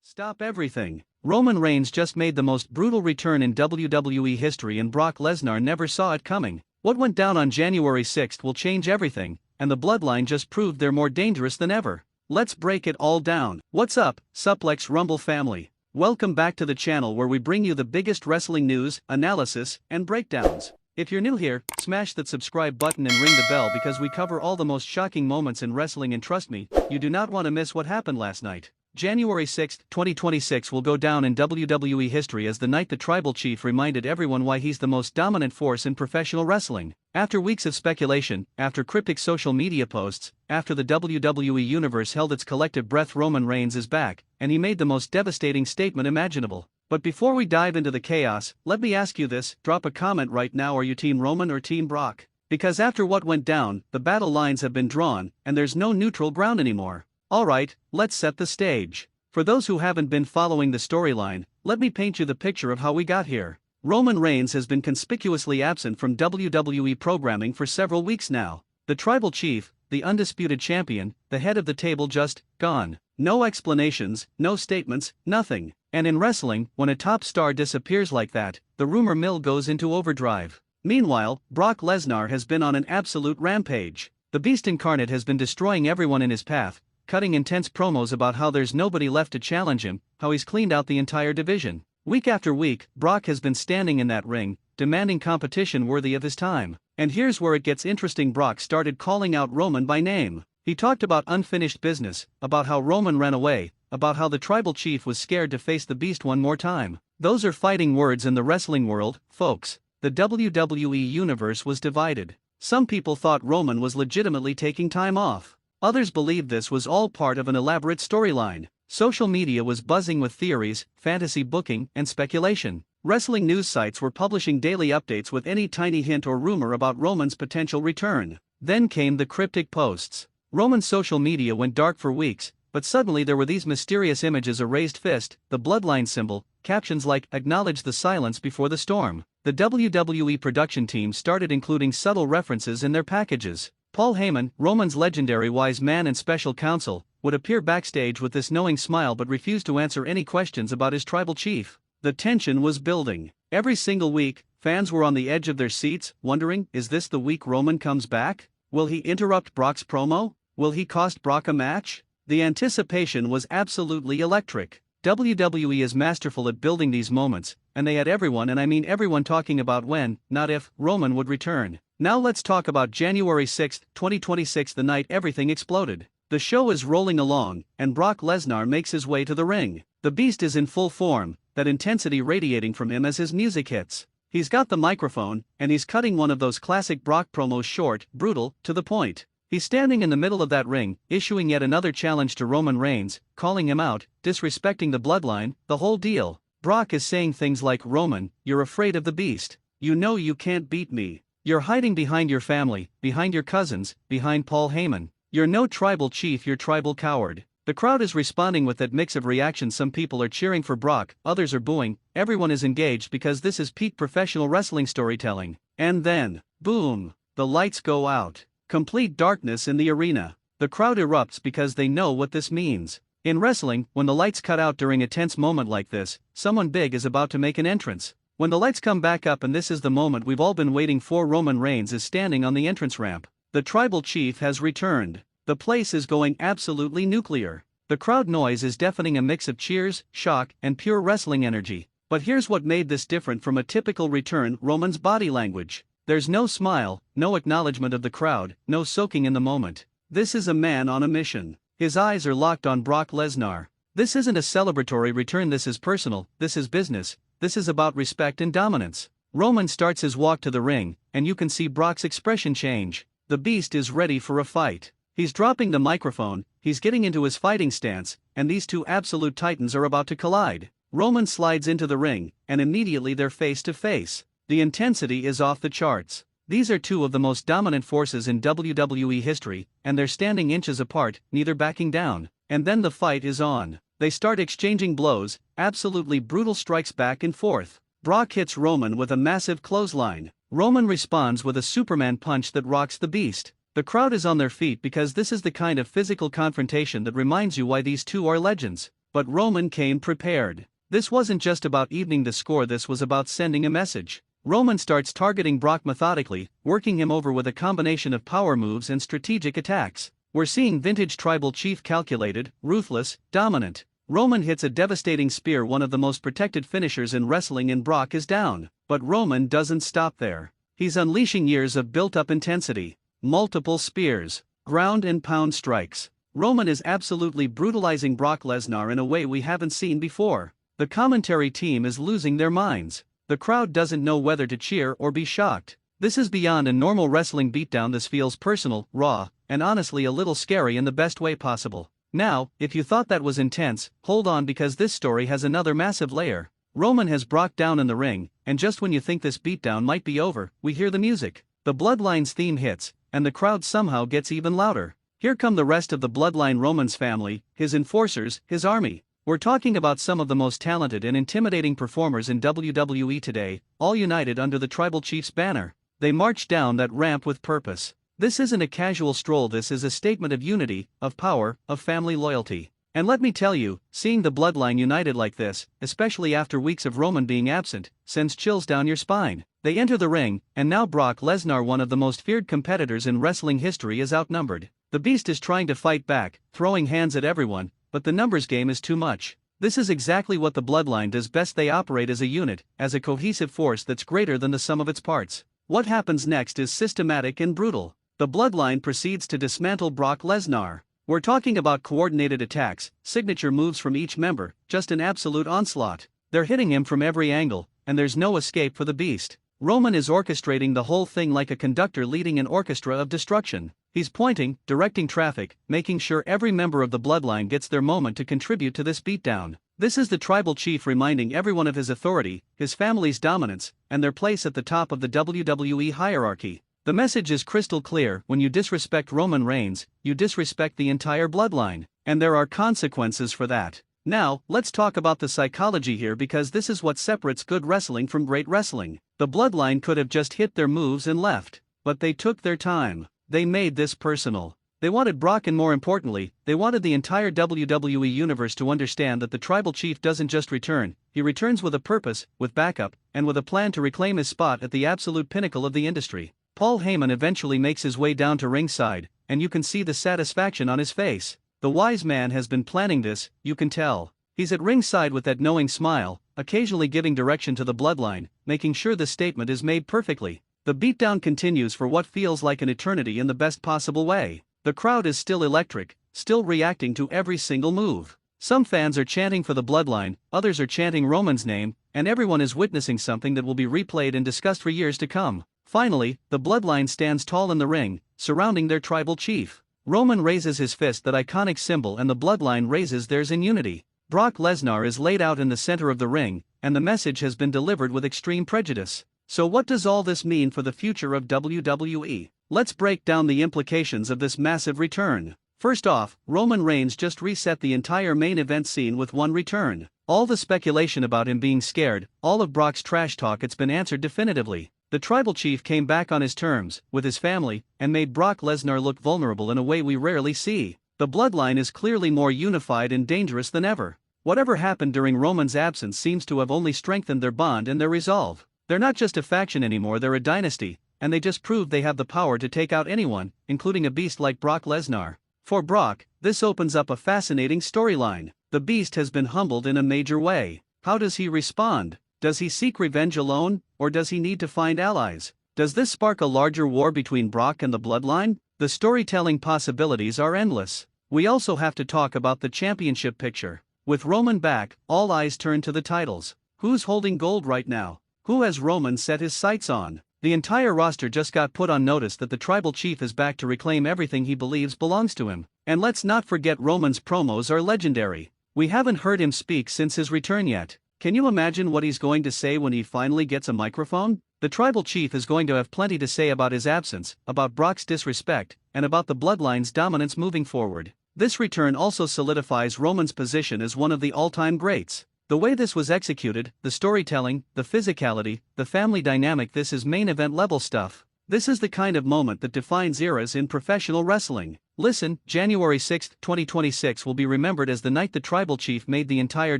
Stop everything. Roman Reigns just made the most brutal return in WWE history and Brock Lesnar never saw it coming. What went down on January 6th will change everything, and the Bloodline just proved they're more dangerous than ever. Let's break it all down. What's up, Suplex Rumble family? Welcome back to the channel where we bring you the biggest wrestling news, analysis, and breakdowns. If you're new here, smash that subscribe button and ring the bell because we cover all the most shocking moments in wrestling, and trust me, you do not want to miss what happened last night. January 6, 2026 will go down in WWE history as the night the Tribal Chief reminded everyone why he's the most dominant force in professional wrestling. After weeks of speculation, after cryptic social media posts, after the WWE Universe held its collective breath, Roman Reigns is back, and he made the most devastating statement imaginable. But before we dive into the chaos, let me ask you this, drop a comment right now. Are you Team Roman or Team Brock? Because after what went down, the battle lines have been drawn, and there's no neutral ground anymore. Alright, let's set the stage. For those who haven't been following the storyline, let me paint you the picture of how we got here. Roman Reigns has been conspicuously absent from WWE programming for several weeks now. The Tribal Chief, the undisputed champion, the head of the table, just gone. No explanations, no statements, nothing. And in wrestling, when a top star disappears like that, the rumor mill goes into overdrive. Meanwhile, Brock Lesnar has been on an absolute rampage. The Beast Incarnate has been destroying everyone in his path, cutting intense promos about how there's nobody left to challenge him, how he's cleaned out the entire division. Week after week, Brock has been standing in that ring, demanding competition worthy of his time. And here's where it gets interesting. Brock started calling out Roman by name. He talked about unfinished business, about how Roman ran away, about how the Tribal Chief was scared to face the Beast one more time. Those are fighting words in the wrestling world, folks. The WWE Universe was divided. Some people thought Roman was legitimately taking time off. Others believed this was all part of an elaborate storyline. Social media was buzzing with theories, fantasy booking, and speculation. Wrestling news sites were publishing daily updates with any tiny hint or rumor about Roman's potential return. Then came the cryptic posts. Roman's social media went dark for weeks, but suddenly there were these mysterious images: a raised fist, the Bloodline symbol, captions like "Acknowledge the silence before the storm." The WWE production team started including subtle references in their packages. Paul Heyman, Roman's legendary wise man and special counsel, would appear backstage with this knowing smile but refuse to answer any questions about his Tribal Chief. The tension was building. Every single week, fans were on the edge of their seats, wondering, is this the week Roman comes back? Will he interrupt Brock's promo? Will he cost Brock a match? The anticipation was absolutely electric. WWE is masterful at building these moments, and they had everyone, and I mean everyone, talking about when, not if, Roman would return. Now let's talk about January 6, 2026, the night everything exploded. The show is rolling along, and Brock Lesnar makes his way to the ring. The Beast is in full form, that intensity radiating from him as his music hits. He's got the microphone, and he's cutting one of those classic Brock promos, short, brutal, to the point. He's standing in the middle of that ring, issuing yet another challenge to Roman Reigns, calling him out, disrespecting the Bloodline, the whole deal. Brock is saying things like, "Roman, you're afraid of the Beast. You know you can't beat me. You're hiding behind your family, behind your cousins, behind Paul Heyman. You're no Tribal Chief, you're tribal coward." The crowd is responding with that mix of reactions. Some people are cheering for Brock, others are booing. Everyone is engaged because this is peak professional wrestling storytelling. And then, boom, the lights go out. Complete darkness in the arena. The crowd erupts because they know what this means. In wrestling, when the lights cut out during a tense moment like this, someone big is about to make an entrance. When the lights come back up, and this is the moment we've all been waiting for, Roman Reigns is standing on the entrance ramp. The Tribal Chief has returned. The place is going absolutely nuclear. The crowd noise is deafening, a mix of cheers, shock, and pure wrestling energy. But here's what made this different from a typical return: Roman's body language. There's no smile, no acknowledgement of the crowd, no soaking in the moment. This is a man on a mission. His eyes are locked on Brock Lesnar. This isn't a celebratory return, this is personal, this is business. This is about respect and dominance. Roman starts his walk to the ring, and you can see Brock's expression change. The Beast is ready for a fight. He's dropping the microphone, he's getting into his fighting stance, and these two absolute titans are about to collide. Roman slides into the ring, and immediately they're face to face. The intensity is off the charts. These are two of the most dominant forces in WWE history, and they're standing inches apart, neither backing down. And then the fight is on. They start exchanging blows, absolutely brutal strikes back and forth. Brock hits Roman with a massive clothesline. Roman responds with a Superman punch that rocks the Beast. The crowd is on their feet because this is the kind of physical confrontation that reminds you why these two are legends. but Roman came prepared. This wasn't just about evening the score, this was about sending a message. Roman starts targeting Brock methodically, working him over with a combination of power moves and strategic attacks. We're seeing vintage tribal chief calculated, ruthless, dominant. Roman hits a devastating spear, one of the most protected finishers in wrestling, and Brock is down. But Roman doesn't stop there. He's unleashing years of built-up intensity. Multiple spears, ground and pound strikes. Roman is absolutely brutalizing Brock Lesnar in a way we haven't seen before. The commentary team is losing their minds. The crowd doesn't know whether to cheer or be shocked. This is beyond a normal wrestling beatdown. This feels personal, raw, and honestly a little scary in the best way possible. Now, if you thought that was intense, hold on, because this story has another massive layer. Roman has Brock down in the ring, and just when you think this beatdown might be over, we hear the music. The Bloodline's theme hits, and the crowd somehow gets even louder. Here come the rest of the Bloodline, Roman's family, his enforcers, his army. We're talking about some of the most talented and intimidating performers in WWE today, all united under the Tribal Chief's banner. They march down that ramp with purpose. This isn't a casual stroll, this is a statement of unity, of power, of family loyalty. And let me tell you, seeing the Bloodline united like this, especially after weeks of Roman being absent, sends chills down your spine. They enter the ring, and now Brock Lesnar, one of the most feared competitors in wrestling history, is outnumbered. The Beast is trying to fight back, throwing hands at everyone, but the numbers game is too much. This is exactly what the Bloodline does best. They operate as a unit, as a cohesive force that's greater than the sum of its parts. What happens next is systematic and brutal. The Bloodline proceeds to dismantle Brock Lesnar. We're talking about coordinated attacks, signature moves from each member, just an absolute onslaught. They're hitting him from every angle, and there's no escape for the Beast. Roman is orchestrating the whole thing like a conductor leading an orchestra of destruction. He's pointing, directing traffic, making sure every member of the Bloodline gets their moment to contribute to this beatdown. This is the Tribal Chief reminding everyone of his authority, his family's dominance, and their place at the top of the WWE hierarchy. The message is crystal clear: when you disrespect RomanReigns, you disrespect the entire Bloodline, and there are consequences for that. Now, let's talk about the psychology here, because this is what separates good wrestling from great wrestling. The Bloodline could have just hit their moves and left, but they took their time. They made this personal. They wanted Brock, and more importantly, they wanted the entire WWE universe to understand that the Tribal Chief doesn't just return, he returns with a purpose, with backup, and with a plan to reclaim his spot at the absolute pinnacle of the industry. Paul Heyman eventually makes his way down to ringside, and you can see the satisfaction on his face. The wise man has been planning this, you can tell. He's at ringside with that knowing smile, occasionally giving direction to the Bloodline, making sure the statement is made perfectly. The beatdown continues for what feels like an eternity in the best possible way. The crowd is still electric, still reacting to every single move. Some fans are chanting for the Bloodline, others are chanting Roman's name, and everyone is witnessing something that will be replayed and discussed for years to come. Finally, the Bloodline stands tall in the ring, surrounding their Tribal Chief. Roman raises his fist, that iconic symbol, and the Bloodline raises theirs in unity. Brock Lesnar is laid out in the center of the ring, and the message has been delivered with extreme prejudice. So what does all this mean for the future of WWE? Let's break down the implications of this massive return. First off, Roman Reigns just reset the entire main event scene with one return. All the speculation about him being scared, all of Brock's trash talk, it's been answered definitively. The Tribal Chief came back on his terms, with his family, and made Brock Lesnar look vulnerable in a way we rarely see. The Bloodline is clearly more unified and dangerous than ever. Whatever happened during Roman's absence seems to have only strengthened their bond and their resolve. They're not just a faction anymore, they're a dynasty, and they just proved they have the power to take out anyone, including a beast like Brock Lesnar. For Brock, this opens up a fascinating storyline. The Beast has been humbled in a major way. How does he respond? Does he seek revenge alone, or does he need to find allies? Does this spark a larger war between Brock and the Bloodline? The storytelling possibilities are endless. We also have to talk about the championship picture. With Roman back, all eyes turn to the titles. Who's holding gold right now? Who has Roman set his sights on? The entire roster just got put on notice that the Tribal Chief is back to reclaim everything he believes belongs to him. And let's not forget, Roman's promos are legendary. We haven't heard him speak since his return yet. Can you imagine what he's going to say when he finally gets a microphone? The Tribal Chief is going to have plenty to say about his absence, about Brock's disrespect, and about the Bloodline's dominance moving forward. This return also solidifies Roman's position as one of the all-time greats. The way this was executed, the storytelling, the physicality, the family dynamic, this is main event level stuff. This is the kind of moment that defines eras in professional wrestling. Listen, January 6, 2026 will be remembered as the night the tribal chief made the entire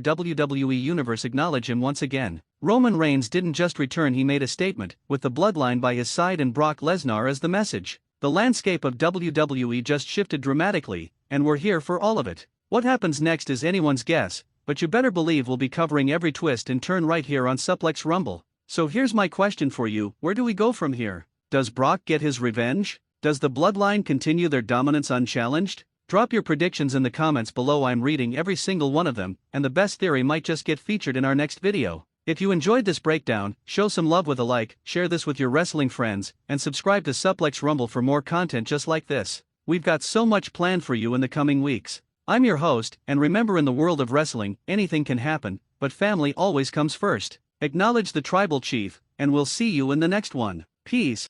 WWE universe acknowledge him once again. Roman Reigns didn't just return, he made a statement, with the Bloodline by his side and Brock Lesnar as the message. The landscape of WWE just shifted dramatically, and we're here for all of it. What happens next is anyone's guess, but you better believe we'll be covering every twist and turn right here on Suplex Rumble. So here's my question for you, where do we go from here? Does Brock get his revenge? Does the Bloodline continue their dominance unchallenged? Drop your predictions in the comments below. I'm reading every single one of them, and the best theory might just get featured in our next video. If you enjoyed this breakdown, show some love with a like, share this with your wrestling friends, and subscribe to Suplex Rumble for more content just like this. We've got so much planned for you in the coming weeks. I'm your host, and remember, in the world of wrestling, anything can happen, but family always comes first. Acknowledge the tribal chief, and we'll see you in the next one. Peace.